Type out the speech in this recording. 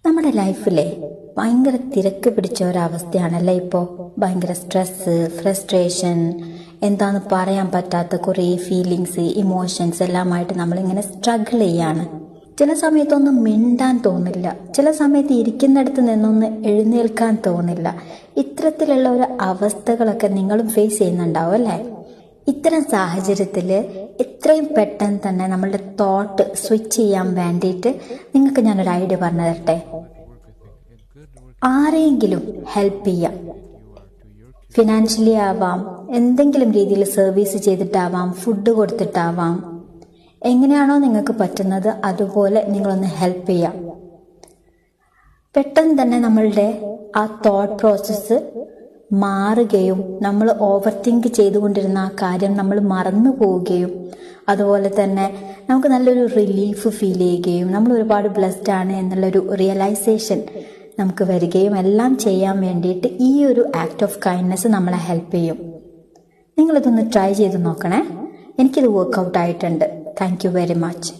നമ്മുടെ ലൈഫിലെ ഭയങ്കര തിരക്ക് പിടിച്ച ഒരവസ്ഥയാണല്ലേ ഇപ്പോൾ. ഭയങ്കര സ്ട്രെസ്, ഫ്രസ്ട്രേഷൻ, എന്താന്ന് പറയാൻ പറ്റാത്ത കുറേ ഫീലിങ്സ്, ഇമോഷൻസ് എല്ലാമായിട്ട് നമ്മളിങ്ങനെ സ്ട്രഗിൾ ചെയ്യാണ്. ചില സമയത്തൊന്നും മിണ്ടാൻ തോന്നില്ല, ചില സമയത്ത് ഇരിക്കുന്നിടത്ത് നിന്നൊന്ന് എഴുന്നേൽക്കാൻ തോന്നില്ല. ഇത്തരത്തിലുള്ള ഒരു അവസ്ഥകളൊക്കെ നിങ്ങളും ഫേസ് ചെയ്യുന്നുണ്ടാവും അല്ലേ? ഇത്തരം സാഹചര്യത്തിൽ എത്രയും പെട്ടെന്ന് തന്നെ നമ്മളുടെ തോട്ട് സ്വിച്ച് ചെയ്യാൻ വേണ്ടിയിട്ട് നിങ്ങൾക്ക് ഞാനൊരു ഐഡിയ പറഞ്ഞു തരട്ടെ. ആരെയെങ്കിലും ഹെൽപ്പ് ചെയ്യാം. ഫിനാൻഷ്യലി ആവാം, എന്തെങ്കിലും രീതിയിൽ സർവീസ് ചെയ്തിട്ടാവാം, ഫുഡ് കൊടുത്തിട്ടാവാം. എങ്ങനെയാണോ നിങ്ങൾക്ക് പറ്റുന്നത് അതുപോലെ നിങ്ങളൊന്ന് ഹെൽപ്പ് ചെയ്യാം. പെട്ടെന്ന് തന്നെ നമ്മളുടെ ആ തോട്ട് പ്രോസസ്സ് മാറുകയും നമ്മൾ ഓവർ തിങ്ക് ചെയ്തുകൊണ്ടിരുന്ന ആ കാര്യം നമ്മൾ മറന്നു പോവുകയും അതുപോലെ തന്നെ നമുക്ക് നല്ലൊരു റിലീഫ് ഫീൽ ചെയ്യുകയും നമ്മൾ ഒരുപാട് ബ്ലെസ്ഡ് ആണ് എന്നുള്ളൊരു റിയലൈസേഷൻ നമുക്ക് വരികയും എല്ലാം ചെയ്യാൻ വേണ്ടിയിട്ട് ഈ ഒരു ആക്ട് ഓഫ് കൈൻഡ്നെസ് നമ്മളെ ഹെൽപ്പ് ചെയ്യും. നിങ്ങളിതൊന്ന് ട്രൈ ചെയ്ത് നോക്കണേ. എനിക്കിത് വർക്കൗട്ട് ആയിട്ടുണ്ട്. Thank you very much.